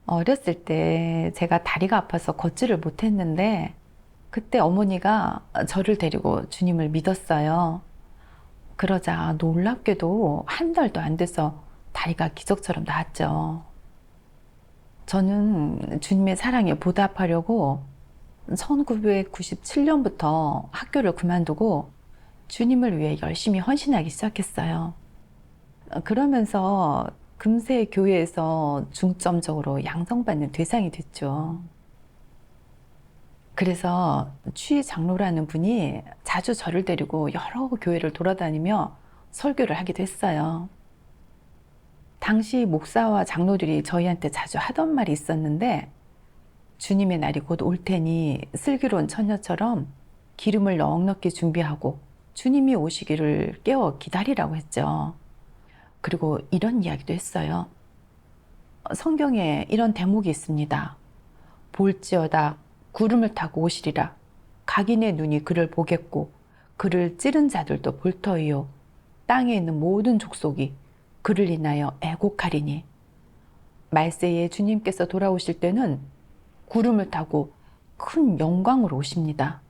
어렸을 때 제가 다리가 아파서 걷지를 못했는데 그때 어머니가 저를 데리고 주님을 믿었어요. 그러자 놀랍게도 한 달도 안 돼서 다리가 기적처럼 나았죠. 저는 주님의 사랑에 보답하려고 1997년부터 학교를 그만두고 주님을 위해 열심히 헌신하기 시작했어요. 그러면서 금세 교회에서 중점적으로 양성받는 대상이 됐죠. 그래서 추 장로라는 분이 자주 저를 데리고 여러 교회를 돌아다니며 설교를 하기도 했어요. 당시 목사와 장로들이 저희한테 자주 하던 말이 있었는데, 주님의 날이 곧 올 테니 슬기로운 처녀처럼 기름을 넉넉히 준비하고 주님이 오시기를 깨워 기다리라고 했죠. 그리고 이런 이야기도 했어요. 성경에 이런 대목이 있습니다. 볼지어다 구름을 타고 오시리라. 각인의 눈이 그를 보겠고 그를 찌른 자들도 볼 터이요. 땅에 있는 모든 족속이 그를 인하여 애곡하리니. 말세에 주님께서 돌아오실 때는 구름을 타고 큰 영광으로 오십니다.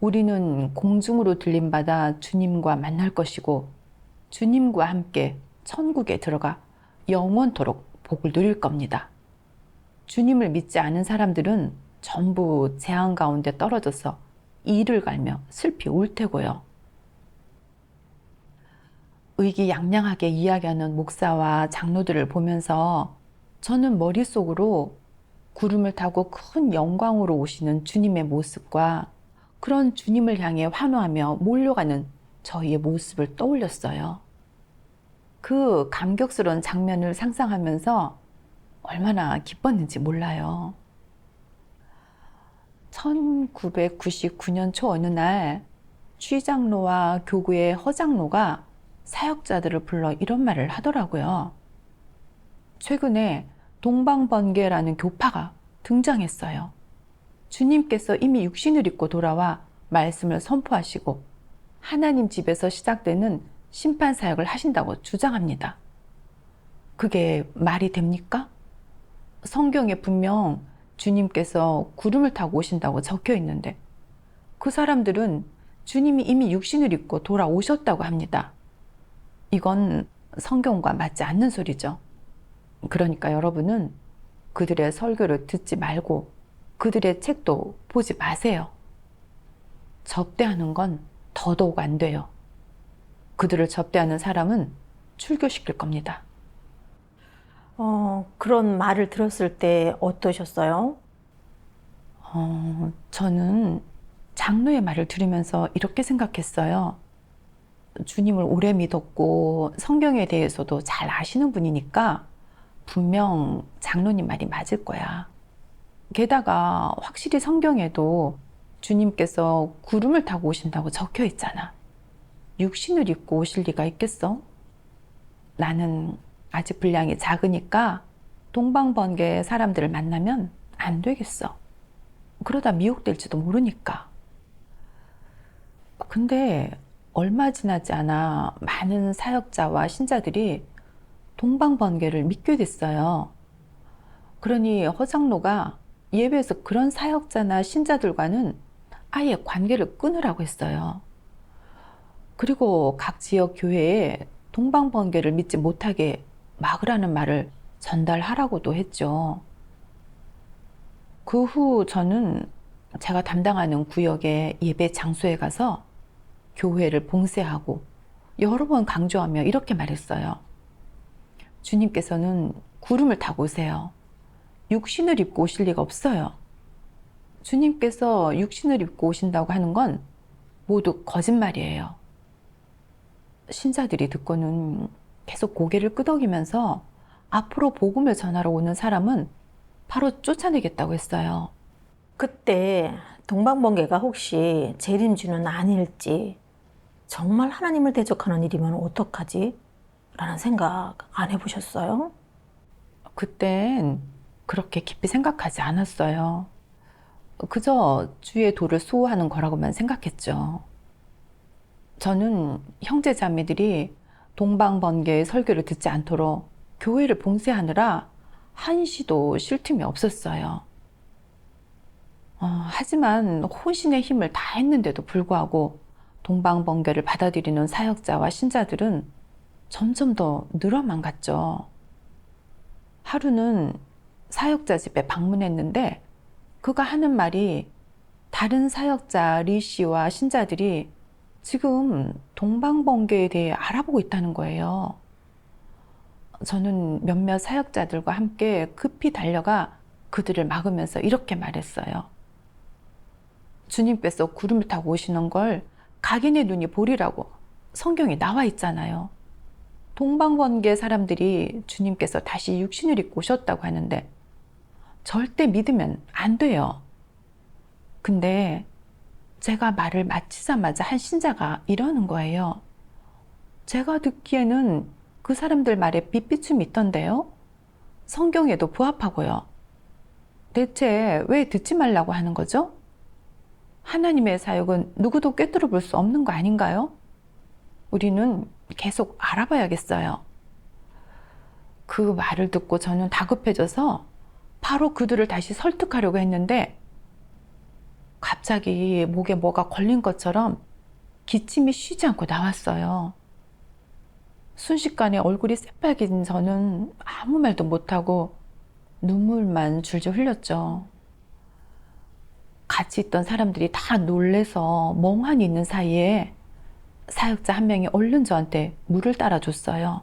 우리는 공중으로 들림받아 주님과 만날 것이고 주님과 함께 천국에 들어가 영원토록 복을 누릴 겁니다. 주님을 믿지 않은 사람들은 전부 재앙 가운데 떨어져서 이를 갈며 슬피 울 테고요. 의기양양하게 이야기하는 목사와 장로들을 보면서 저는 머릿속으로 구름을 타고 큰 영광으로 오시는 주님의 모습과 그런 주님을 향해 환호하며 몰려가는 저희의 모습을 떠올렸어요. 그 감격스러운 장면을 상상하면서 얼마나 기뻤는지 몰라요. 1999년 초 어느 날 취 장로와 교구의 허 장로가 사역자들을 불러 이런 말을 하더라고요. 최근에 동방번개라는 교파가 등장했어요. 주님께서 이미 육신을 입고 돌아와 말씀을 선포하시고 하나님 집에서 시작되는 심판 사역을 하신다고 주장합니다. 그게 말이 됩니까? 성경에 분명 주님께서 구름을 타고 오신다고 적혀 있는데 그 사람들은 주님이 이미 육신을 입고 돌아오셨다고 합니다. 이건 성경과 맞지 않는 소리죠. 그러니까 여러분은 그들의 설교를 듣지 말고 그들의 책도 보지 마세요. 접대하는 건 더더욱 안 돼요. 그들을 접대하는 사람은 출교시킬 겁니다. 그런 말을 들었을 때 어떠셨어요? 저는 장로의 말을 들으면서 이렇게 생각했어요. 주님을 오래 믿었고 성경에 대해서도 잘 아시는 분이니까 분명 장로님 말이 맞을 거야. 게다가 확실히 성경에도 주님께서 구름을 타고 오신다고 적혀 있잖아. 육신을 입고 오실 리가 있겠어? 나는 아직 분량이 작으니까 동방번개 사람들을 만나면 안 되겠어. 그러다 미혹될지도 모르니까. 근데 얼마 지나지 않아 많은 사역자와 신자들이 동방번개를 믿게 됐어요. 그러니 허장로가 예배에서 그런 사역자나 신자들과는 아예 관계를 끊으라고 했어요. 그리고 각 지역 교회에 동방번개를 믿지 못하게 막으라는 말을 전달하라고도 했죠. 그 후 저는 제가 담당하는 구역의 예배 장소에 가서 교회를 봉쇄하고 여러 번 강조하며 이렇게 말했어요. 주님께서는 구름을 타고 오세요. 육신을 입고 오실 리가 없어요. 주님께서 육신을 입고 오신다고 하는 건 모두 거짓말이에요. 신자들이 듣고는 계속 고개를 끄덕이면서 앞으로 복음을 전하러 오는 사람은 바로 쫓아내겠다고 했어요. 그때 동방번개가 혹시 재림주는 아닐지, 정말 하나님을 대적하는 일이면 어떡하지? 라는 생각 안 해보셨어요? 그땐 그렇게 깊이 생각하지 않았어요. 그저 주의 도를 수호하는 거라고만 생각했죠. 저는 형제 자매들이 동방번개의 설교를 듣지 않도록 교회를 봉쇄하느라 한시도 쉴 틈이 없었어요. 하지만 혼신의 힘을 다했는데도 불구하고 동방번개를 받아들이는 사역자와 신자들은 점점 더 늘어만 갔죠. 하루는 사역자 집에 방문했는데 그가 하는 말이 다른 사역자 리 씨와 신자들이 지금 동방번개에 대해 알아보고 있다는 거예요. 저는 몇몇 사역자들과 함께 급히 달려가 그들을 막으면서 이렇게 말했어요. 주님께서 구름을 타고 오시는 걸 각인의 눈이 보리라고 성경에 나와 있잖아요. 동방번개 사람들이 주님께서 다시 육신을 입고 오셨다고 하는데 절대 믿으면 안 돼요. 근데 제가 말을 마치자마자 한 신자가 이러는 거예요. 제가 듣기에는 그 사람들 말에 빛비춤이 있던데요. 성경에도 부합하고요. 대체 왜 듣지 말라고 하는 거죠? 하나님의 사역은 누구도 꿰뚫어 볼 수 없는 거 아닌가요? 우리는 계속 알아봐야겠어요. 그 말을 듣고 저는 다급해져서 바로 그들을 다시 설득하려고 했는데 갑자기 목에 뭐가 걸린 것처럼 기침이 쉬지 않고 나왔어요. 순식간에 얼굴이 새빨개진 저는 아무 말도 못하고 눈물만 줄줄 흘렸죠. 같이 있던 사람들이 다 놀래서 멍하니 있는 사이에 사역자 한 명이 얼른 저한테 물을 따라줬어요.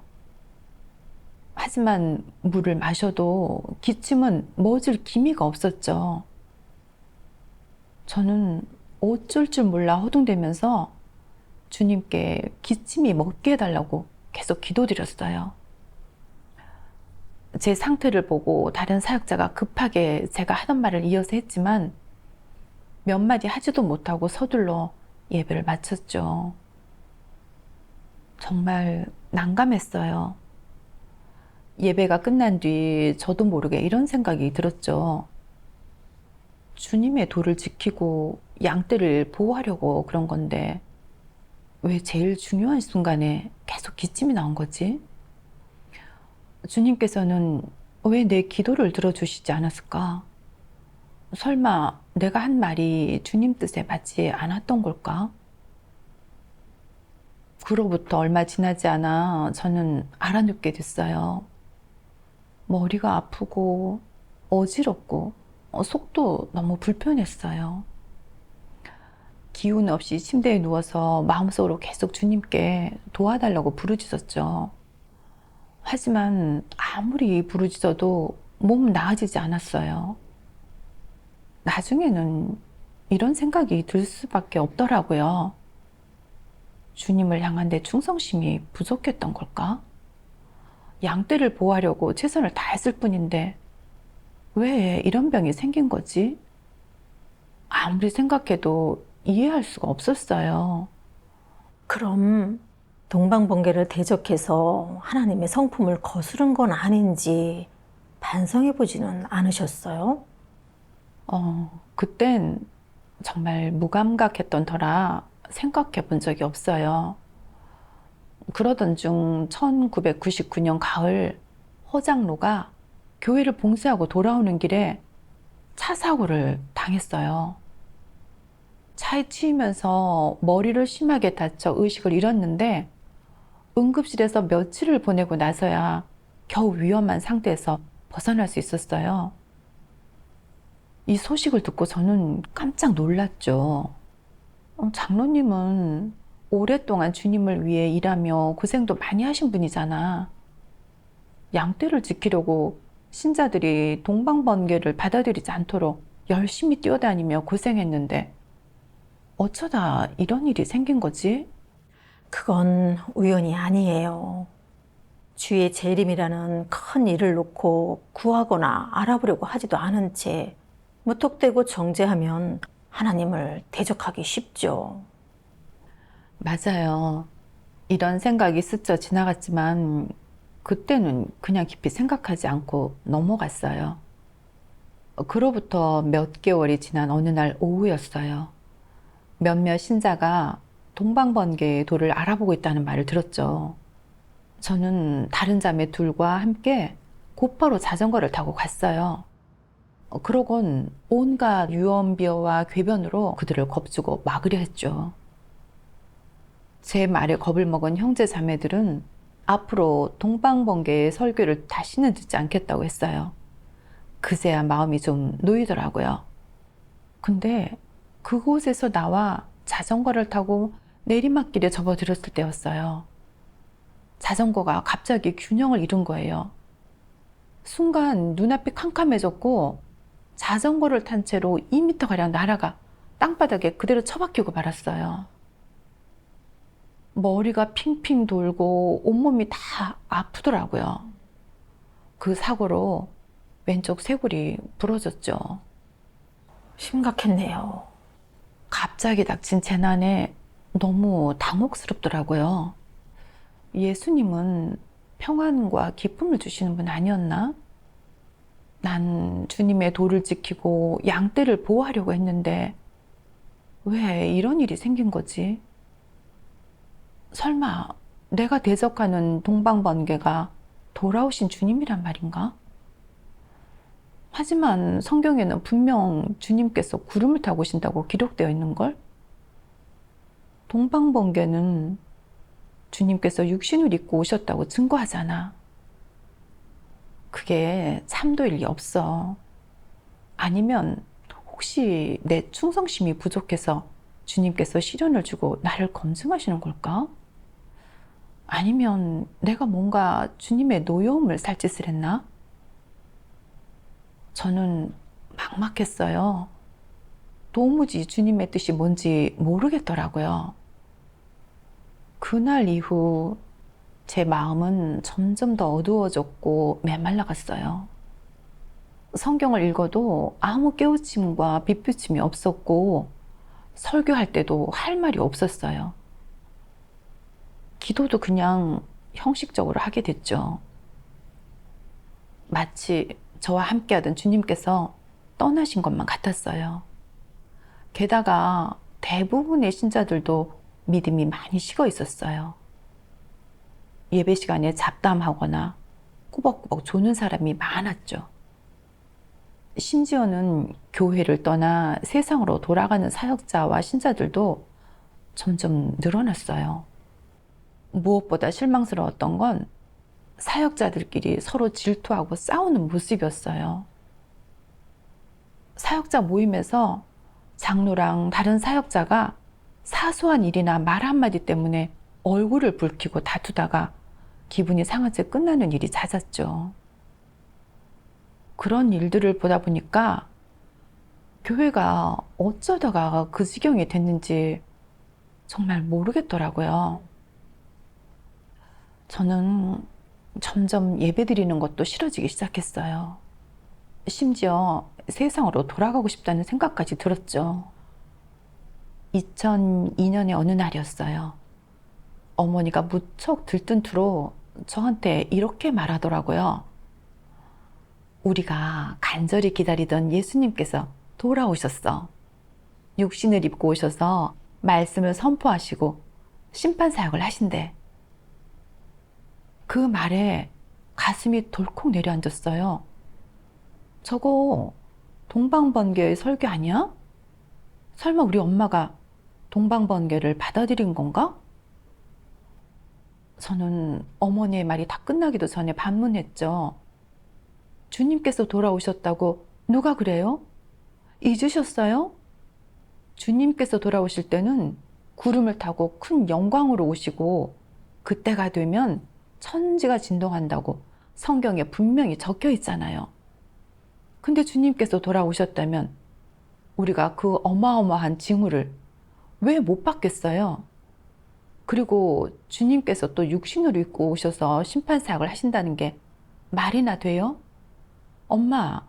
하지만 물을 마셔도 기침은 멎을 기미가 없었죠. 저는 어쩔 줄 몰라 허둥대면서 주님께 기침이 멎게 해달라고 계속 기도드렸어요. 제 상태를 보고 다른 사역자가 급하게 제가 하던 말을 이어서 했지만 몇 마디 하지도 못하고 서둘러 예배를 마쳤죠. 정말 난감했어요. 예배가 끝난 뒤 저도 모르게 이런 생각이 들었죠. 주님의 도를 지키고 양떼를 보호하려고 그런 건데 왜 제일 중요한 순간에 계속 기침이 나온 거지? 주님께서는 왜 내 기도를 들어주시지 않았을까? 설마 내가 한 말이 주님 뜻에 맞지 않았던 걸까? 그로부터 얼마 지나지 않아 저는 알아듣게 됐어요. 머리가 아프고 어지럽고 속도 너무 불편했어요. 기운 없이 침대에 누워서 마음속으로 계속 주님께 도와달라고 부르짖었죠. 하지만 아무리 부르짖어도 몸은 나아지지 않았어요. 나중에는 이런 생각이 들 수밖에 없더라고요. 주님을 향한 내 충성심이 부족했던 걸까? 양떼를 보호하려고 최선을 다했을 뿐인데 왜 이런 병이 생긴 거지? 아무리 생각해도 이해할 수가 없었어요. 그럼 동방번개를 대적해서 하나님의 성품을 거스른 건 아닌지 반성해 보지는 않으셨어요? 그땐 정말 무감각했던 터라 생각해 본 적이 없어요. 그러던 중 1999년 가을 허장로가 교회를 봉쇄하고 돌아오는 길에 차 사고를 당했어요. 차에 치이면서 머리를 심하게 다쳐 의식을 잃었는데 응급실에서 며칠을 보내고 나서야 겨우 위험한 상태에서 벗어날 수 있었어요. 이 소식을 듣고 저는 깜짝 놀랐죠. 장로님은 오랫동안 주님을 위해 일하며 고생도 많이 하신 분이잖아. 양떼를 지키려고 신자들이 동방번개를 받아들이지 않도록 열심히 뛰어다니며 고생했는데 어쩌다 이런 일이 생긴 거지? 그건 우연이 아니에요. 주의 재림이라는 큰 일을 놓고 구하거나 알아보려고 하지도 않은 채 무턱대고 정죄하면 하나님을 대적하기 쉽죠. 맞아요. 이런 생각이 스쳐 지나갔지만 그때는 그냥 깊이 생각하지 않고 넘어갔어요. 그로부터 몇 개월이 지난 어느 날 오후였어요. 몇몇 신자가 동방번개의 도를 알아보고 있다는 말을 들었죠. 저는 다른 자매 둘과 함께 곧바로 자전거를 타고 갔어요. 그러곤 온갖 유언비어와 궤변으로 그들을 겁주고 막으려 했죠. 제 말에 겁을 먹은 형제 자매들은 앞으로 동방번개의 설교를 다시는 듣지 않겠다고 했어요. 그제야 마음이 좀 놓이더라고요. 근데 그곳에서 나와 자전거를 타고 내리막길에 접어들었을 때였어요. 자전거가 갑자기 균형을 잃은 거예요. 순간 눈앞이 캄캄해졌고 자전거를 탄 채로 2m가량 날아가 땅바닥에 그대로 처박히고 말았어요. 머리가 핑핑 돌고 온몸이 다 아프더라고요. 그 사고로 왼쪽 쇄골이 부러졌죠. 심각했네요. 갑자기 닥친 재난에 너무 당혹스럽더라고요. 예수님은 평안과 기쁨을 주시는 분 아니었나? 난 주님의 도를 지키고 양떼를 보호하려고 했는데 왜 이런 일이 생긴 거지? 설마 내가 대적하는 동방번개가 돌아오신 주님이란 말인가? 하지만 성경에는 분명 주님께서 구름을 타고 오신다고 기록되어 있는걸? 동방번개는 주님께서 육신을 입고 오셨다고 증거하잖아. 그게 참도일 리 없어. 아니면 혹시 내 충성심이 부족해서 주님께서 시련을 주고 나를 검증하시는 걸까? 아니면 내가 뭔가 주님의 노여움을 살 짓을 했나? 저는 막막했어요. 도무지 주님의 뜻이 뭔지 모르겠더라고요. 그날 이후 제 마음은 점점 더 어두워졌고 메말라갔어요. 성경을 읽어도 아무 깨우침과 빛비침이 없었고 설교할 때도 할 말이 없었어요. 기도도 그냥 형식적으로 하게 됐죠. 마치 저와 함께하던 주님께서 떠나신 것만 같았어요. 게다가 대부분의 신자들도 믿음이 많이 식어 있었어요. 예배 시간에 잡담하거나 꾸벅꾸벅 조는 사람이 많았죠. 심지어는 교회를 떠나 세상으로 돌아가는 사역자와 신자들도 점점 늘어났어요. 무엇보다 실망스러웠던 건 사역자들끼리 서로 질투하고 싸우는 모습이었어요. 사역자 모임에서 장로랑 다른 사역자가 사소한 일이나 말 한마디 때문에 얼굴을 붉히고 다투다가 기분이 상한 채 끝나는 일이 잦았죠. 그런 일들을 보다 보니까 교회가 어쩌다가 그 지경이 됐는지 정말 모르겠더라고요. 저는 점점 예배드리는 것도 싫어지기 시작했어요. 심지어 세상으로 돌아가고 싶다는 생각까지 들었죠. 2002년의 어느 날이었어요. 어머니가 무척 들뜬 투로 저한테 이렇게 말하더라고요. 우리가 간절히 기다리던 예수님께서 돌아오셨어. 육신을 입고 오셔서 말씀을 선포하시고 심판사역을 하신대. 그 말에 가슴이 덜컥 내려앉았어요. 저거 동방번개의 설교 아니야? 설마 우리 엄마가 동방번개를 받아들인 건가? 저는 어머니의 말이 다 끝나기도 전에 반문했죠. 주님께서 돌아오셨다고 누가 그래요? 잊으셨어요? 주님께서 돌아오실 때는 구름을 타고 큰 영광으로 오시고 그때가 되면 천지가 진동한다고 성경에 분명히 적혀 있잖아요. 근데 주님께서 돌아오셨다면 우리가 그 어마어마한 징후를 왜 못 받겠어요? 그리고 주님께서 또 육신으로 입고 오셔서 심판사역을 하신다는 게 말이나 돼요? 엄마,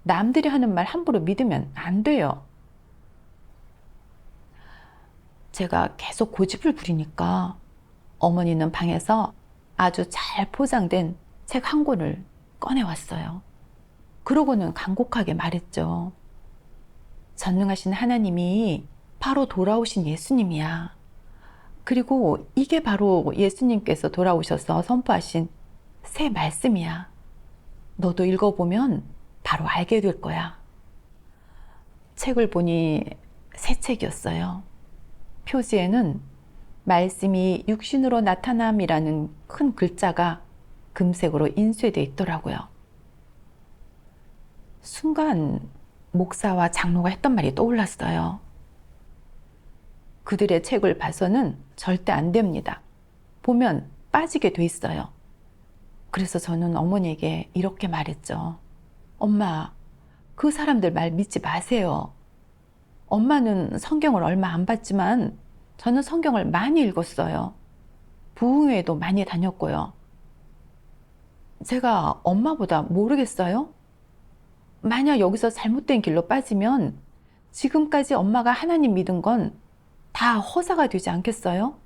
남들이 하는 말 함부로 믿으면 안 돼요. 제가 계속 고집을 부리니까 어머니는 방에서 아주 잘 포장된 책 한 권을 꺼내왔어요. 그러고는 간곡하게 말했죠. 전능하신 하나님이 바로 돌아오신 예수님이야. 그리고 이게 바로 예수님께서 돌아오셔서 선포하신 새 말씀이야. 너도 읽어보면 바로 알게 될 거야. 책을 보니 새 책이었어요. 표지에는 말씀이 육신으로 나타남이라는 큰 글자가 금색으로 인쇄되어 있더라고요. 순간 목사와 장로가 했던 말이 떠올랐어요. 그들의 책을 봐서는 절대 안 됩니다. 보면 빠지게 돼 있어요. 그래서 저는 어머니에게 이렇게 말했죠. 엄마, 그 사람들 말 믿지 마세요. 엄마는 성경을 얼마 안 봤지만 저는 성경을 많이 읽었어요. 부흥회도 많이 다녔고요. 제가 엄마보다 모르겠어요? 만약 여기서 잘못된 길로 빠지면 지금까지 엄마가 하나님 믿은 건 다 허사가 되지 않겠어요?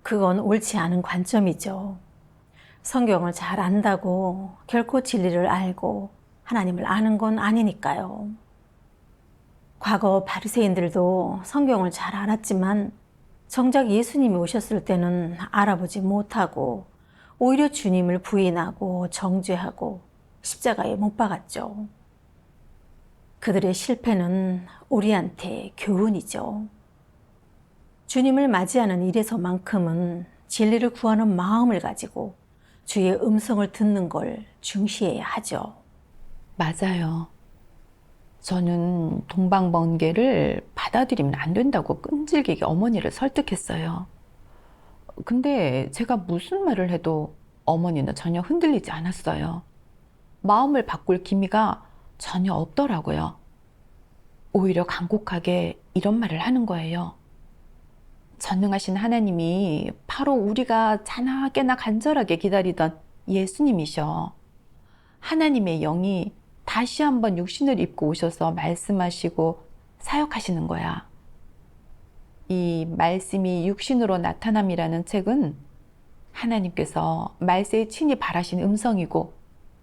그건 옳지 않은 관점이죠. 성경을 잘 안다고 결코 진리를 알고 하나님을 아는 건 아니니까요. 과거 바리새인들도 성경을 잘 알았지만 정작 예수님이 오셨을 때는 알아보지 못하고 오히려 주님을 부인하고 정죄하고 십자가에 못 박았죠. 그들의 실패는 우리한테 교훈이죠. 주님을 맞이하는 일에서만큼은 진리를 구하는 마음을 가지고 주의 음성을 듣는 걸 중시해야 하죠. 맞아요. 저는 동방번개를 받아들이면 안 된다고 끈질기게 어머니를 설득했어요. 근데 제가 무슨 말을 해도 어머니는 전혀 흔들리지 않았어요. 마음을 바꿀 기미가 전혀 없더라고요. 오히려 간곡하게 이런 말을 하는 거예요. 전능하신 하나님이 바로 우리가 자나깨나 간절하게 기다리던 예수님이셔. 하나님의 영이 다시 한번 육신을 입고 오셔서 말씀하시고 사역하시는 거야. 이 말씀이 육신으로 나타남이라는 책은 하나님께서 말세에 친히 바라신 음성이고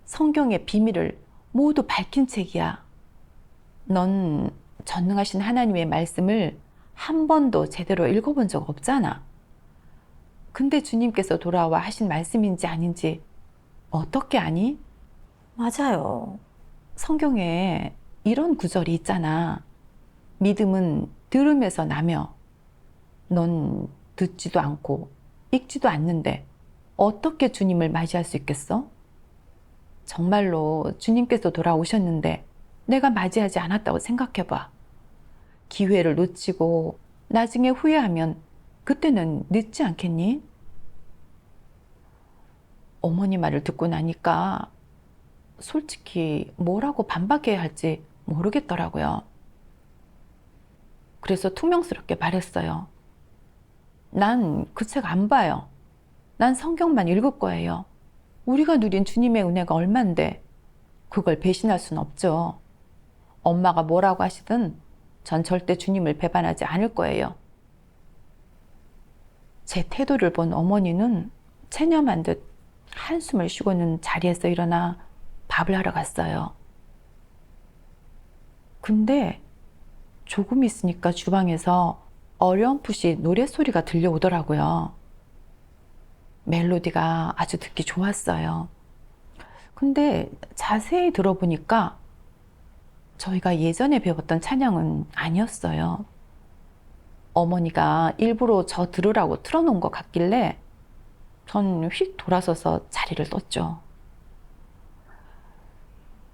성경의 비밀을 모두 밝힌 책이야. 넌 전능하신 하나님의 말씀을 한 번도 제대로 읽어본 적 없잖아. 근데 주님께서 돌아와 하신 말씀인지 아닌지 어떻게 아니? 맞아요. 성경에 이런 구절이 있잖아. 믿음은 들음에서 나며 넌 듣지도 않고 읽지도 않는데 어떻게 주님을 맞이할 수 있겠어? 정말로 주님께서 돌아오셨는데 내가 맞이하지 않았다고 생각해봐. 기회를 놓치고 나중에 후회하면 그때는 늦지 않겠니? 어머니 말을 듣고 나니까 솔직히 뭐라고 반박해야 할지 모르겠더라고요. 그래서 퉁명스럽게 말했어요. 난 그 책 안 봐요. 난 성경만 읽을 거예요. 우리가 누린 주님의 은혜가 얼만데 그걸 배신할 순 없죠. 엄마가 뭐라고 하시든 전 절대 주님을 배반하지 않을 거예요. 제 태도를 본 어머니는 체념한 듯 한숨을 쉬고는 자리에서 일어나 밥을 하러 갔어요. 근데 조금 있으니까 주방에서 어렴풋이 노랫소리가 들려오더라고요. 멜로디가 아주 듣기 좋았어요. 근데 자세히 들어보니까 저희가 예전에 배웠던 찬양은 아니었어요. 어머니가 일부러 저 들으라고 틀어놓은 것 같길래 전 휙 돌아서서 자리를 떴죠.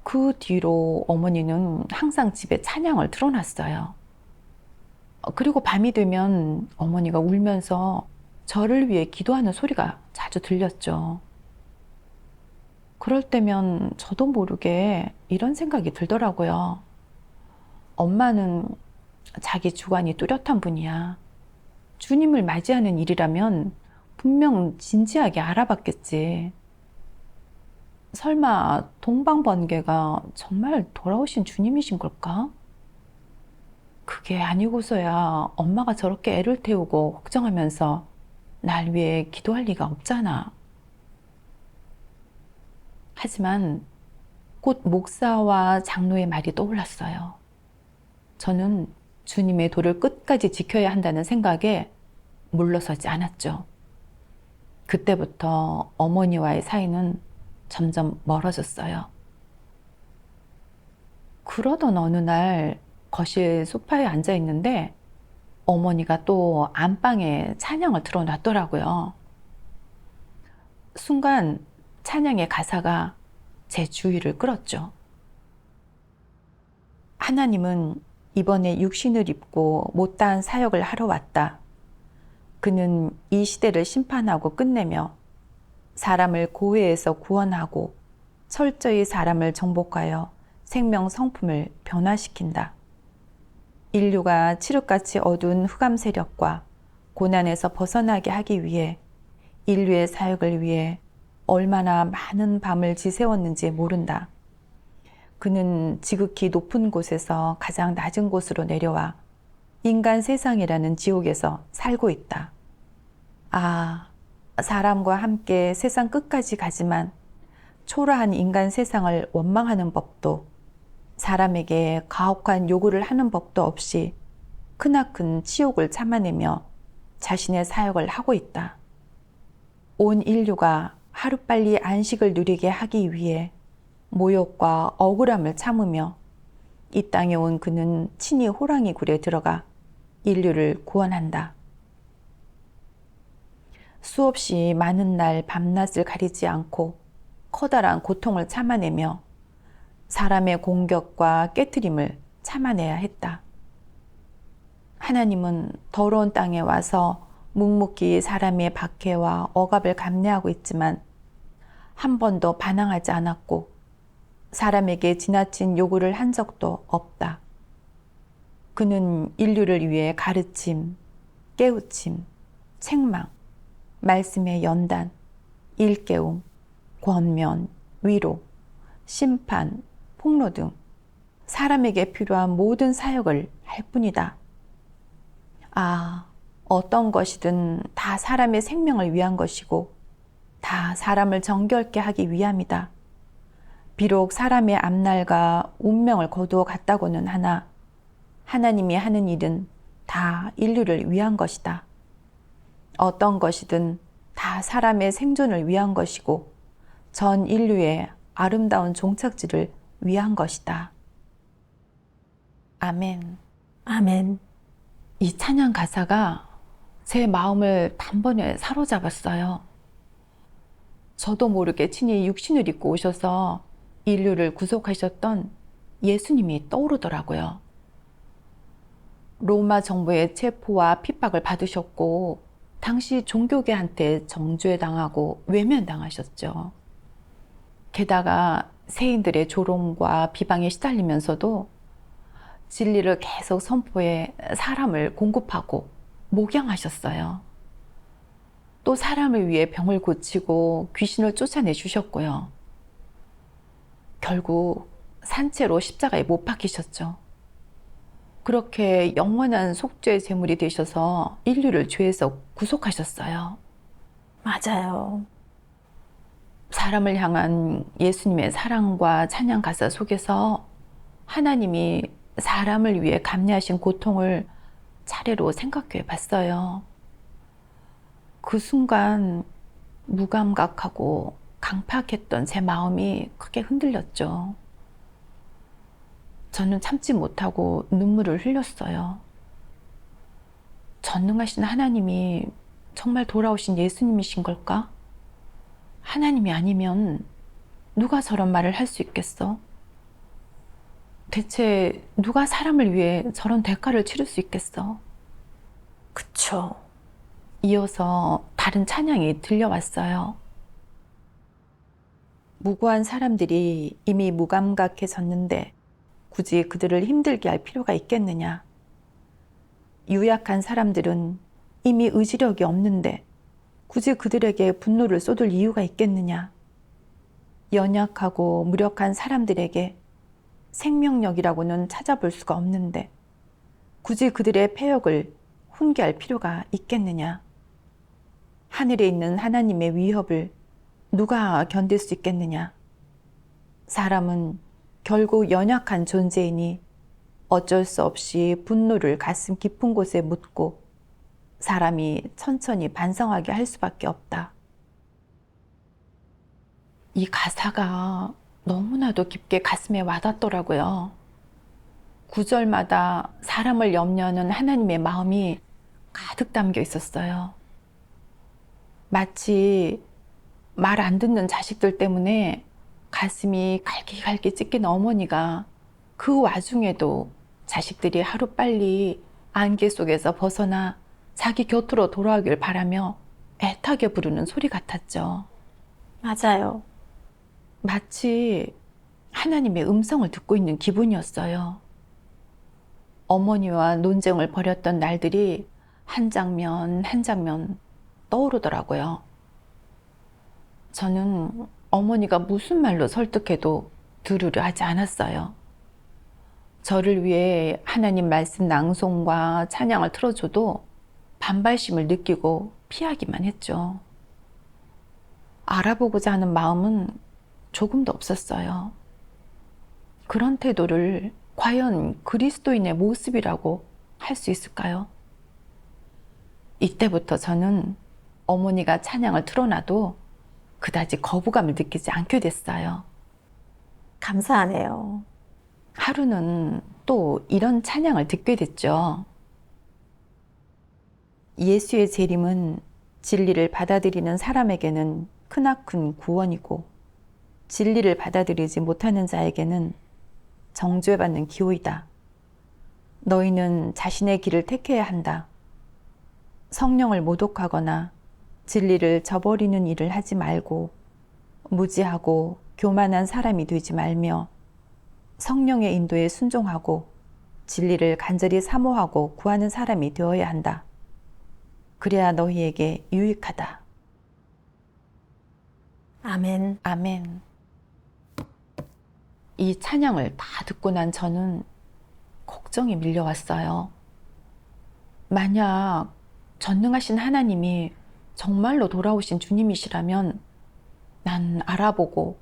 그 뒤로 어머니는 항상 집에 찬양을 틀어놨어요. 그리고 밤이 되면 어머니가 울면서 저를 위해 기도하는 소리가 자주 들렸죠. 그럴 때면 저도 모르게 이런 생각이 들더라고요. 엄마는 자기 주관이 뚜렷한 분이야. 주님을 맞이하는 일이라면 분명 진지하게 알아봤겠지. 설마 동방번개가 정말 돌아오신 주님이신 걸까? 그게 아니고서야 엄마가 저렇게 애를 태우고 걱정하면서 날 위해 기도할 리가 없잖아. 하지만 곧 목사와 장로의 말이 떠올랐어요. 저는 주님의 도를 끝까지 지켜야 한다는 생각에 물러서지 않았죠. 그때부터 어머니와의 사이는 점점 멀어졌어요. 그러던 어느 날 거실 소파에 앉아 있는데 어머니가 또 안방에 찬양을 틀어놨더라고요. 순간 찬양의 가사가 제 주의를 끌었죠. 하나님은 이번에 육신을 입고 못다한 사역을 하러 왔다. 그는 이 시대를 심판하고 끝내며 사람을 고해에서 구원하고 철저히 사람을 정복하여 생명 성품을 변화시킨다. 인류가 칠흑같이 어두운 흑암 세력과 고난에서 벗어나게 하기 위해 인류의 사역을 위해 얼마나 많은 밤을 지새웠는지 모른다. 그는 지극히 높은 곳에서 가장 낮은 곳으로 내려와 인간 세상이라는 지옥에서 살고 있다. 아, 사람과 함께 세상 끝까지 가지만 초라한 인간 세상을 원망하는 법도 사람에게 가혹한 요구를 하는 법도 없이 크나큰 치욕을 참아내며 자신의 사역을 하고 있다. 온 인류가 하루빨리 안식을 누리게 하기 위해 모욕과 억울함을 참으며 이 땅에 온 그는 친히 호랑이 굴에 들어가 인류를 구원한다. 수없이 많은 날 밤낮을 가리지 않고 커다란 고통을 참아내며 사람의 공격과 깨트림을 참아내야 했다. 하나님은 더러운 땅에 와서 묵묵히 사람의 박해와 억압을 감내하고 있지만 한 번도 반항하지 않았고 사람에게 지나친 요구를 한 적도 없다. 그는 인류를 위해 가르침, 깨우침, 책망, 말씀의 연단, 일깨움, 권면, 위로, 심판, 폭로 등 사람에게 필요한 모든 사역을 할 뿐이다. 아, 어떤 것이든 다 사람의 생명을 위한 것이고 다 사람을 정결케 하기 위함이다. 비록 사람의 앞날과 운명을 거두어 갔다고는 하나 하나님이 하는 일은 다 인류를 위한 것이다. 어떤 것이든 다 사람의 생존을 위한 것이고 전 인류의 아름다운 종착지를 위한 것이다. 아멘. 아멘. 이 찬양 가사가 제 마음을 단번에 사로잡았어요. 저도 모르게 친히 육신을 입고 오셔서 인류를 구속하셨던 예수님이 떠오르더라고요. 로마 정부의 체포와 핍박을 받으셨고 당시 종교계한테 정죄 당하고 외면당하셨죠. 게다가 세인들의 조롱과 비방에 시달리면서도 진리를 계속 선포해 사람을 공급하고 목양하셨어요. 또 사람을 위해 병을 고치고 귀신을 쫓아내 주셨고요. 결국 산채로 십자가에 못 박히셨죠. 그렇게 영원한 속죄의 제물이 되셔서 인류를 죄에서 구속하셨어요. 맞아요. 사람을 향한 예수님의 사랑과 찬양 가사 속에서 하나님이 사람을 위해 감내하신 고통을 차례로 생각해 봤어요. 그 순간 무감각하고 강팍했던 제 마음이 크게 흔들렸죠. 저는 참지 못하고 눈물을 흘렸어요. 전능하신 하나님이 정말 돌아오신 예수님이신 걸까? 하나님이 아니면 누가 저런 말을 할 수 있겠어? 대체 누가 사람을 위해 저런 대가를 치를 수 있겠어? 그쵸. 이어서 다른 찬양이 들려왔어요. 무고한 사람들이 이미 무감각해졌는데 굳이 그들을 힘들게 할 필요가 있겠느냐? 유약한 사람들은 이미 의지력이 없는데 굳이 그들에게 분노를 쏟을 이유가 있겠느냐? 연약하고 무력한 사람들에게 생명력이라고는 찾아볼 수가 없는데 굳이 그들의 폐역을 훈계할 필요가 있겠느냐? 하늘에 있는 하나님의 위협을 누가 견딜 수 있겠느냐? 사람은 결국 연약한 존재이니 어쩔 수 없이 분노를 가슴 깊은 곳에 묻고 사람이 천천히 반성하게 할 수밖에 없다. 이 가사가 너무나도 깊게 가슴에 와닿더라고요. 구절마다 사람을 염려하는 하나님의 마음이 가득 담겨 있었어요. 마치 말 안 듣는 자식들 때문에 가슴이 갈기갈기 찢긴 어머니가 그 와중에도 자식들이 하루빨리 안개 속에서 벗어나 자기 곁으로 돌아오길 바라며 애타게 부르는 소리 같았죠. 맞아요. 마치 하나님의 음성을 듣고 있는 기분이었어요. 어머니와 논쟁을 벌였던 날들이 한 장면 한 장면 떠오르더라고요. 저는 어머니가 무슨 말로 설득해도 들으려 하지 않았어요. 저를 위해 하나님 말씀 낭송과 찬양을 틀어줘도 반발심을 느끼고 피하기만 했죠. 알아보고자 하는 마음은 조금도 없었어요. 그런 태도를 과연 그리스도인의 모습이라고 할 수 있을까요? 이때부터 저는 어머니가 찬양을 틀어놔도 그다지 거부감을 느끼지 않게 됐어요. 감사하네요. 하루는 또 이런 찬양을 듣게 됐죠. 예수의 재림은 진리를 받아들이는 사람에게는 크나큰 구원이고 진리를 받아들이지 못하는 자에게는 정죄받는 기호이다. 너희는 자신의 길을 택해야 한다. 성령을 모독하거나 진리를 저버리는 일을 하지 말고 무지하고 교만한 사람이 되지 말며 성령의 인도에 순종하고 진리를 간절히 사모하고 구하는 사람이 되어야 한다. 그래야 너희에게 유익하다. 아멘. 아멘. 이 찬양을 다 듣고 난 저는 걱정이 밀려왔어요. 만약 전능하신 하나님이 정말로 돌아오신 주님이시라면 난 알아보고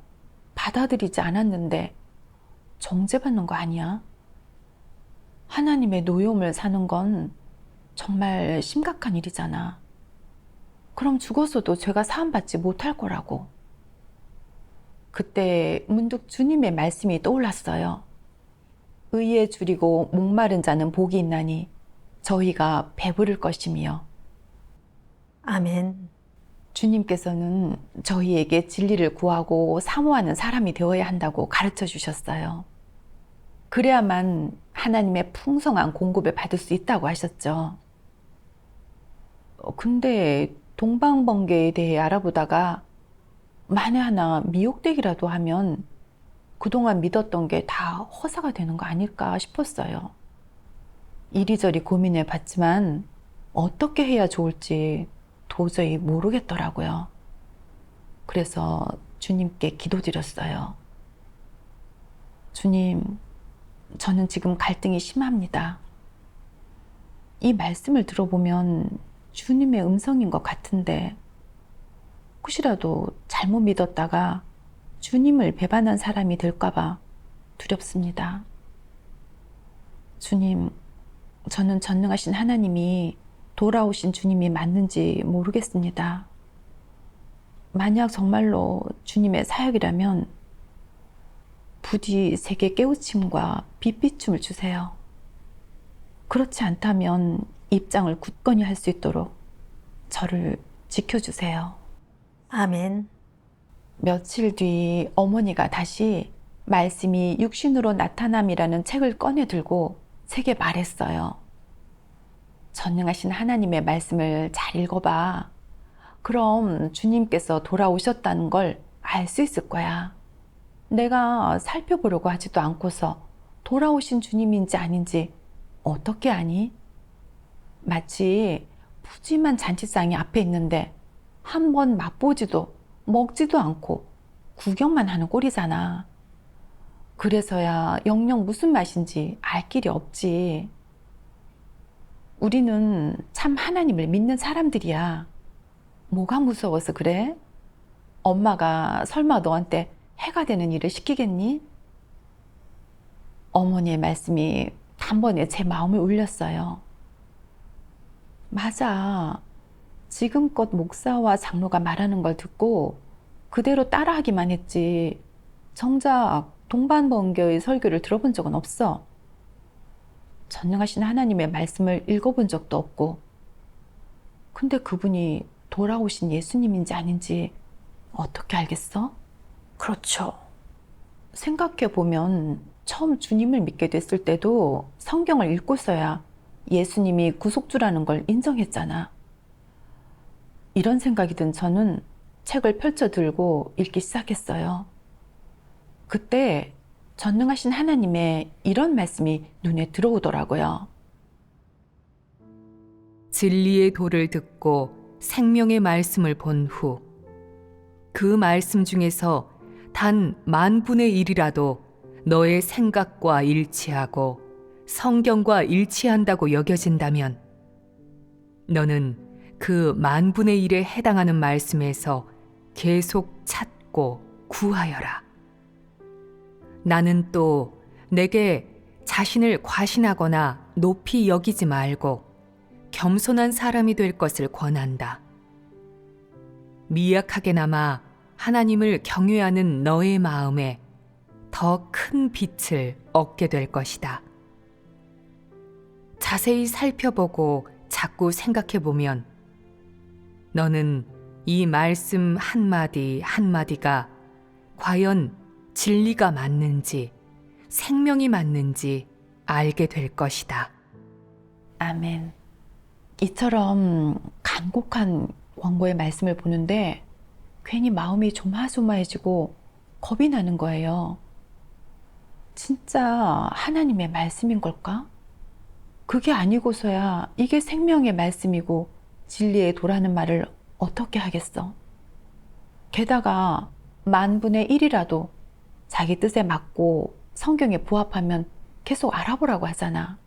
받아들이지 않았는데 정죄받는 거 아니야? 하나님의 노여움을 사는 건 정말 심각한 일이잖아. 그럼 죽었어도 죄가 사함받지 못할 거라고. 그때 문득 주님의 말씀이 떠올랐어요. 의에 줄이고 목마른 자는 복이 있나니 저희가 배부를 것이며. 아멘. 주님께서는 저희에게 진리를 구하고 사모하는 사람이 되어야 한다고 가르쳐 주셨어요. 그래야만 하나님의 풍성한 공급을 받을 수 있다고 하셨죠. 근데 동방번개에 대해 알아보다가 만에 하나 미혹되기라도 하면 그동안 믿었던 게 다 허사가 되는 거 아닐까 싶었어요. 이리저리 고민해 봤지만 어떻게 해야 좋을지 도저히 모르겠더라고요. 그래서 주님께 기도드렸어요. 주님, 저는 지금 갈등이 심합니다. 이 말씀을 들어보면 주님의 음성인 것 같은데 혹시라도 잘못 믿었다가 주님을 배반한 사람이 될까봐 두렵습니다. 주님, 저는 전능하신 하나님이 돌아오신 주님이 맞는지 모르겠습니다. 만약 정말로 주님의 사역이라면 부디 제게 깨우침과 빛비춤을 주세요. 그렇지 않다면 입장을 굳건히 할 수 있도록 저를 지켜주세요. 아멘. 며칠 뒤 어머니가 다시 말씀이 육신으로 나타남이라는 책을 꺼내 들고 제게 말했어요. 전능하신 하나님의 말씀을 잘 읽어봐. 그럼 주님께서 돌아오셨다는 걸 알 수 있을 거야. 내가 살펴보려고 하지도 않고서 돌아오신 주님인지 아닌지 어떻게 아니? 마치 푸짐한 잔치상이 앞에 있는데 한 번 맛보지도 먹지도 않고 구경만 하는 꼴이잖아. 그래서야 영영 무슨 맛인지 알 길이 없지. 우리는 참 하나님을 믿는 사람들이야. 뭐가 무서워서 그래? 엄마가 설마 너한테 해가 되는 일을 시키겠니? 어머니의 말씀이 단번에 제 마음을 울렸어요. 맞아. 지금껏 목사와 장로가 말하는 걸 듣고 그대로 따라하기만 했지 정작 동반번개의 설교를 들어본 적은 없어. 전능하신 하나님의 말씀을 읽어본 적도 없고. 근데 그분이 돌아오신 예수님인지 아닌지 어떻게 알겠어? 그렇죠. 생각해보면 처음 주님을 믿게 됐을 때도 성경을 읽고서야 예수님이 구속주라는 걸 인정했잖아. 이런 생각이 든 저는 책을 펼쳐 들고 읽기 시작했어요. 그때 전능하신 하나님의 이런 말씀이 눈에 들어오더라고요. 진리의 도를 듣고 생명의 말씀을 본 후 그 말씀 중에서 단 10,000,000,000이라도 너의 생각과 일치하고 성경과 일치한다고 여겨진다면 너는 그 10,000,000,000에 해당하는 말씀에서 계속 찾고 구하여라. 나는 또 내게 자신을 과신하거나 높이 여기지 말고 겸손한 사람이 될 것을 권한다. 미약하게나마 하나님을 경외하는 너의 마음에 더 큰 빛을 얻게 될 것이다. 자세히 살펴보고 자꾸 생각해보면 너는 이 말씀 한마디 한마디가 과연 진리가 맞는지 생명이 맞는지 알게 될 것이다. 아멘. 이처럼 간곡한 원고의 말씀을 보는데 괜히 마음이 조마조마해지고 겁이 나는 거예요. 진짜 하나님의 말씀인 걸까? 그게 아니고서야 이게 생명의 말씀이고 진리의 도라는 말을 어떻게 하겠어? 게다가 10,000,000,000이라도 자기 뜻에 맞고 성경에 부합하면 계속 알아보라고 하잖아.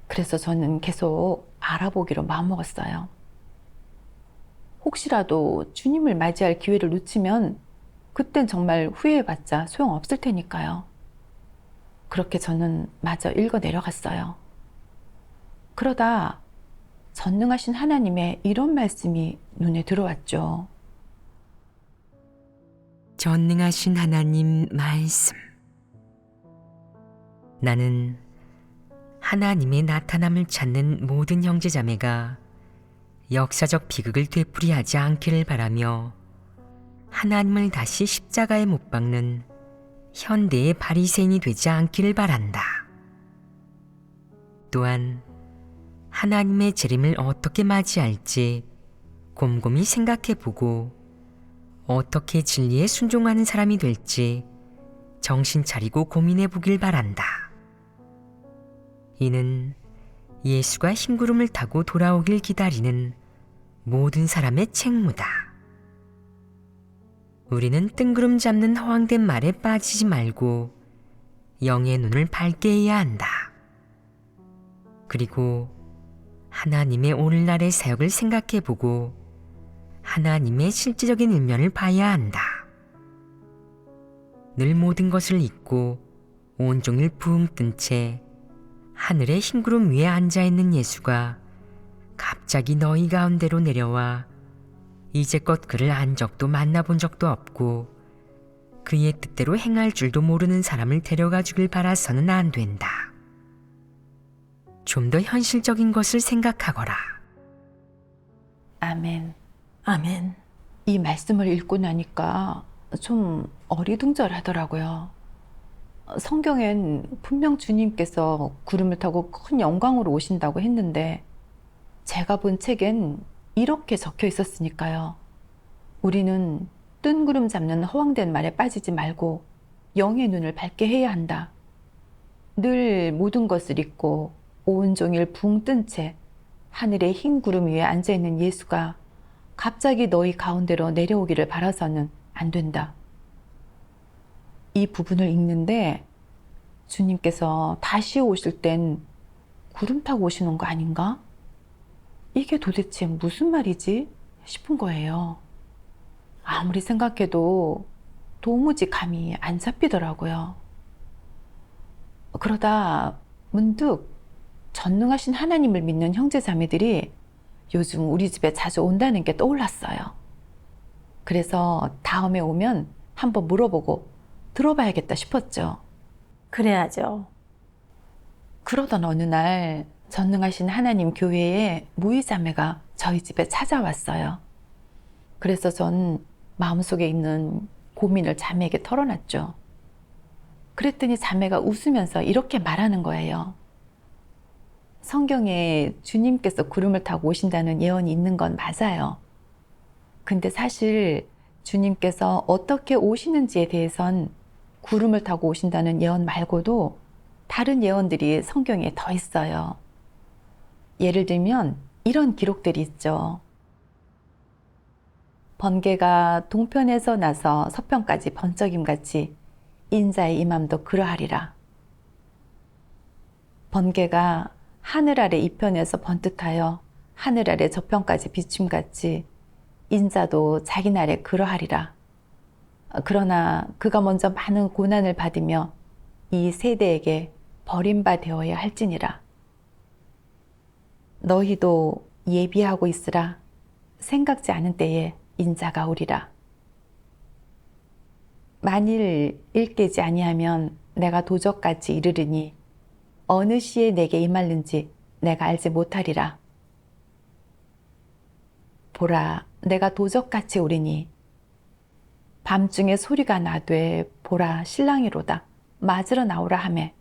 그래서 저는 계속 알아보기로 마음먹었어요. 혹시라도 주님을 맞이할 기회를 놓치면 그땐 정말 후회해봤자 소용없을 테니까요. 그렇게 저는 마저 읽어 내려갔어요. 그러다 전능하신 하나님의 이런 말씀이 눈에 들어왔죠. 전능하신 하나님 말씀. 나는 하나님의 나타남을 찾는 모든 형제자매가 역사적 비극을 되풀이하지 않기를 바라며 하나님을 다시 십자가에 못 박는 현대의 바리새인이 되지 않기를 바란다. 또한 하나님의 재림을 어떻게 맞이할지 곰곰이 생각해보고 어떻게 진리에 순종하는 사람이 될지 정신 차리고 고민해보길 바란다. 이는 예수가 흰구름을 타고 돌아오길 기다리는 모든 사람의 책무다. 우리는 뜬구름 잡는 허황된 말에 빠지지 말고 영의 눈을 밝게 해야 한다. 그리고 하나님의 오늘날의 사역을 생각해보고 하나님의 실제적인 일면을 봐야 한다. 늘 모든 것을 잊고 온종일 붕 뜬 채 하늘의 흰구름 위에 앉아있는 예수가 갑자기 너희 가운데로 내려와 이제껏 그를 안 적도 만나본 적도 없고 그의 뜻대로 행할 줄도 모르는 사람을 데려가 주길 바라서는 안 된다. 좀 더 현실적인 것을 생각하거라. 아멘. 아멘. 이 말씀을 읽고 나니까 좀 어리둥절하더라고요. 성경엔 분명 주님께서 구름을 타고 큰 영광으로 오신다고 했는데 제가 본 책엔 이렇게 적혀 있었으니까요. 우리는 뜬구름 잡는 허황된 말에 빠지지 말고 영의 눈을 밝게 해야 한다. 늘 모든 것을 잊고 온종일 붕 뜬 채 하늘의 흰 구름 위에 앉아있는 예수가 갑자기 너희 가운데로 내려오기를 바라서는 안 된다. 이 부분을 읽는데 주님께서 다시 오실 땐 구름 타고 오시는 거 아닌가? 이게 도대체 무슨 말이지? 싶은 거예요. 아무리 생각해도 도무지 감이 안 잡히더라고요. 그러다 문득 전능하신 하나님을 믿는 형제 자매들이 요즘 우리 집에 자주 온다는 게 떠올랐어요. 그래서 다음에 오면 한번 물어보고 들어봐야겠다 싶었죠. 그래야죠. 그러던 어느 날 전능하신 하나님 교회에 무이자매가 저희 집에 찾아왔어요. 그래서 전 마음속에 있는 고민을 자매에게 털어놨죠. 그랬더니 자매가 웃으면서 이렇게 말하는 거예요. 성경에 주님께서 구름을 타고 오신다는 예언이 있는 건 맞아요. 근데 사실 주님께서 어떻게 오시는지에 대해선 구름을 타고 오신다는 예언 말고도 다른 예언들이 성경에 더 있어요. 예를 들면 이런 기록들이 있죠. 번개가 동편에서 나서 서편까지 번쩍임같이 인자의 임함도 그러하리라. 번개가 하늘 아래 이편에서 번뜩하여 하늘 아래 저편까지 비춤같이 인자도 자기 날에 그러하리라. 그러나 그가 먼저 많은 고난을 받으며 이 세대에게 버림바 되어야 할지니라. 너희도 예비하고 있으라. 생각지 않은 때에 인자가 오리라. 만일 일깨지 아니하면 내가 도적같이 이르르니 어느 시에 내게 임할는지 내가 알지 못하리라. 보라, 내가 도적같이 오리니 밤중에 소리가 나되 보라 신랑이로다 맞으러 나오라 하매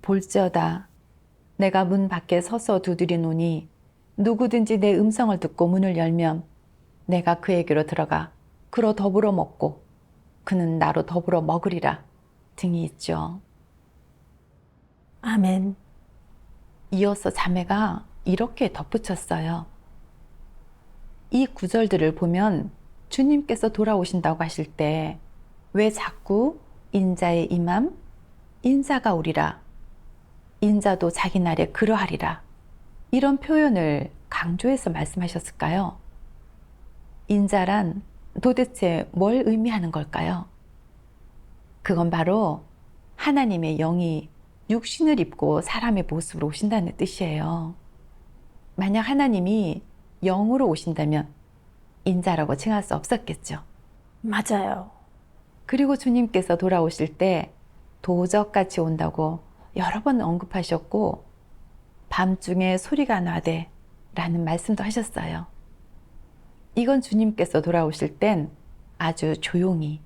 볼지어다 내가 문 밖에 서서 두드리노니 누구든지 내 음성을 듣고 문을 열면 내가 그에게로 들어가 그로 더불어 먹고 그는 나로 더불어 먹으리라 등이 있죠. 아멘. 이어서 자매가 이렇게 덧붙였어요. 이 구절들을 보면 주님께서 돌아오신다고 하실 때 왜 자꾸 인자의 임함, 인자가 오리라, 인자도 자기 날에 그러하리라 이런 표현을 강조해서 말씀하셨을까요? 인자란 도대체 뭘 의미하는 걸까요? 그건 바로 하나님의 영이 육신을 입고 사람의 모습으로 오신다는 뜻이에요. 만약 하나님이 영으로 오신다면 인자라고 칭할 수 없었겠죠. 맞아요. 그리고 주님께서 돌아오실 때 도적같이 온다고 여러 번 언급하셨고 밤중에 소리가 나되 라는 말씀도 하셨어요. 이건 주님께서 돌아오실 땐 아주 조용히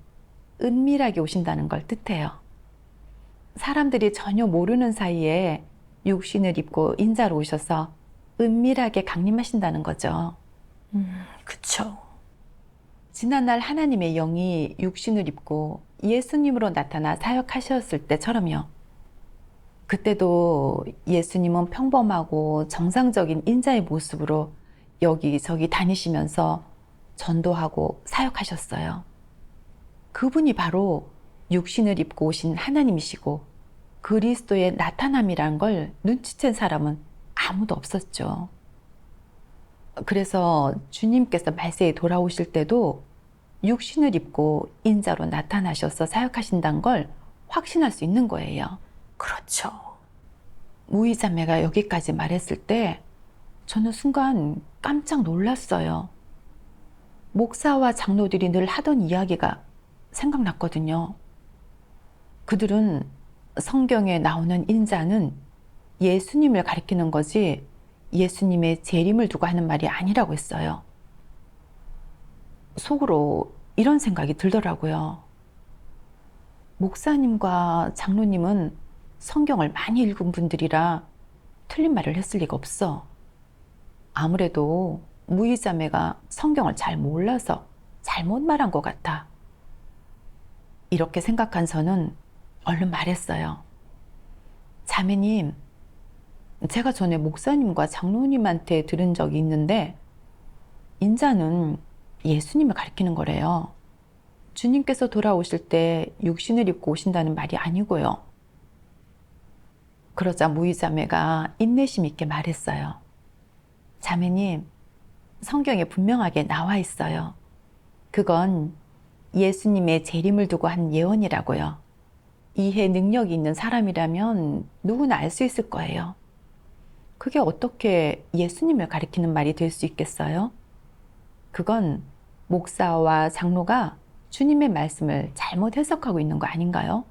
은밀하게 오신다는 걸 뜻해요. 사람들이 전혀 모르는 사이에 육신을 입고 인자로 오셔서 은밀하게 강림하신다는 거죠. 그쵸. 지난날 하나님의 영이 육신을 입고 예수님으로 나타나 사역하셨을 때처럼요. 그때도 예수님은 평범하고 정상적인 인자의 모습으로 여기저기 다니시면서 전도하고 사역하셨어요. 그분이 바로 육신을 입고 오신 하나님이시고 그리스도의 나타남이란 걸 눈치챈 사람은 아무도 없었죠. 그래서 주님께서 말세에 돌아오실 때도 육신을 입고 인자로 나타나셔서 사역하신다는 걸 확신할 수 있는 거예요. 그렇죠. 무이자매가 여기까지 말했을 때 저는 순간 깜짝 놀랐어요. 목사와 장로들이 늘 하던 이야기가 생각났거든요. 그들은 성경에 나오는 인자는 예수님을 가리키는 거지 예수님의 재림을 두고 하는 말이 아니라고 했어요. 속으로 이런 생각이 들더라고요. 목사님과 장로님은 성경을 많이 읽은 분들이라 틀린 말을 했을 리가 없어. 아무래도 무이자매가 성경을 잘 몰라서 잘못 말한 것 같아. 이렇게 생각한 저는 얼른 말했어요. 자매님, 제가 전에 목사님과 장로님한테 들은 적이 있는데 인자는 예수님을 가리키는 거래요. 주님께서 돌아오실 때 육신을 입고 오신다는 말이 아니고요. 그러자 무이자매가 인내심 있게 말했어요. 자매님, 성경에 분명하게 나와 있어요. 그건 예수님의 재림을 두고 한 예언이라고요. 이해 능력이 있는 사람이라면 누구나 알 수 있을 거예요. 그게 어떻게 예수님을 가리키는 말이 될 수 있겠어요? 그건 목사와 장로가 주님의 말씀을 잘못 해석하고 있는 거 아닌가요?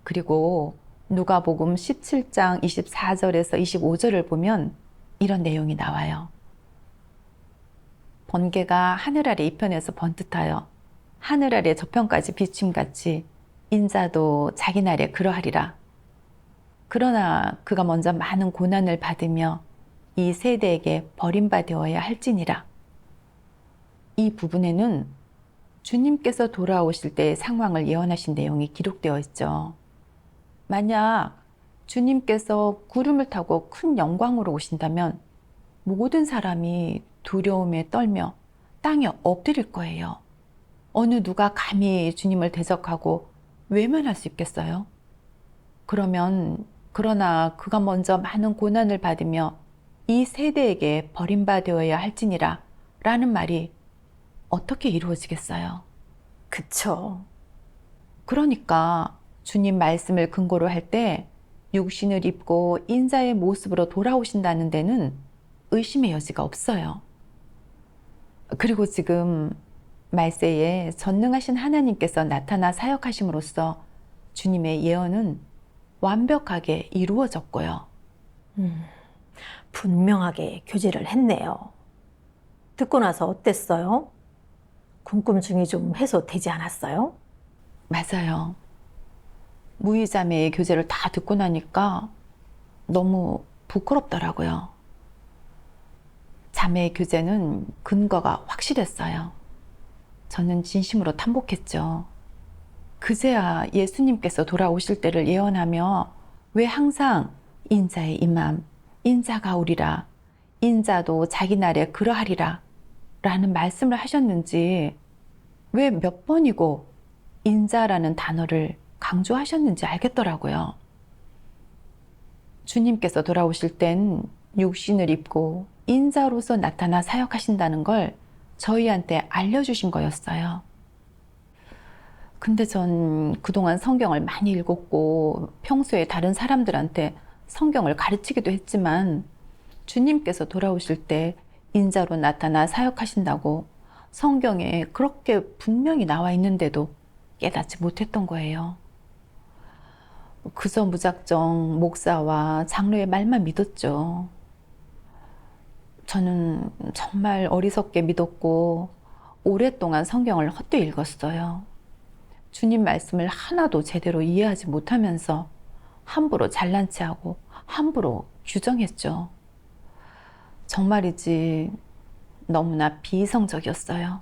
그리고 누가복음 17장 24절에서 25절을 보면 이런 내용이 나와요. 번개가 하늘 아래 이편에서 번듯하여 하늘 아래 저편까지 비침같이 인자도 자기 날에 그러하리라. 그러나 그가 먼저 많은 고난을 받으며 이 세대에게 버림받아야 할지니라. 이 부분에는 주님께서 돌아오실 때의 상황을 예언하신 내용이 기록되어 있죠. 만약 주님께서 구름을 타고 큰 영광으로 오신다면 모든 사람이 두려움에 떨며 땅에 엎드릴 거예요. 어느 누가 감히 주님을 대적하고 외면할 수 있겠어요? 그러나 그가 먼저 많은 고난을 받으며 이 세대에게 버림받아야 할지니라 라는 말이 어떻게 이루어지겠어요? 그쵸. 그러니까 주님 말씀을 근거로 할 때 육신을 입고 인자의 모습으로 돌아오신다는 데는 의심의 여지가 없어요. 그리고 지금 말세에 전능하신 하나님께서 나타나 사역하심으로써 주님의 예언은 완벽하게 이루어졌고요. 분명하게 교제를 했네요. 듣고 나서 어땠어요? 궁금증이 좀 해소되지 않았어요? 맞아요. 무의자매의 교제를 다 듣고 나니까 너무 부끄럽더라고요. 자매의 교제는 근거가 확실했어요. 저는 진심으로 탐복했죠. 그제야 예수님께서 돌아오실 때를 예언하며 왜 항상 인자의 임함, 인자가 오리라, 인자도 자기 날에 그러하리라 라는 말씀을 하셨는지, 왜 몇 번이고 인자라는 단어를 강조하셨는지 알겠더라고요. 주님께서 돌아오실 땐 육신을 입고 인자로서 나타나 사역하신다는 걸 저희한테 알려주신 거였어요. 근데 전 그동안 성경을 많이 읽었고 평소에 다른 사람들한테 성경을 가르치기도 했지만 주님께서 돌아오실 때 인자로 나타나 사역하신다고 성경에 그렇게 분명히 나와 있는데도 깨닫지 못했던 거예요. 그저 무작정 목사와 장로의 말만 믿었죠. 저는 정말 어리석게 믿었고 오랫동안 성경을 헛되이 읽었어요. 주님 말씀을 하나도 제대로 이해하지 못하면서 함부로 잘난 체하고 함부로 규정했죠. 정말이지 너무나 비이성적이었어요.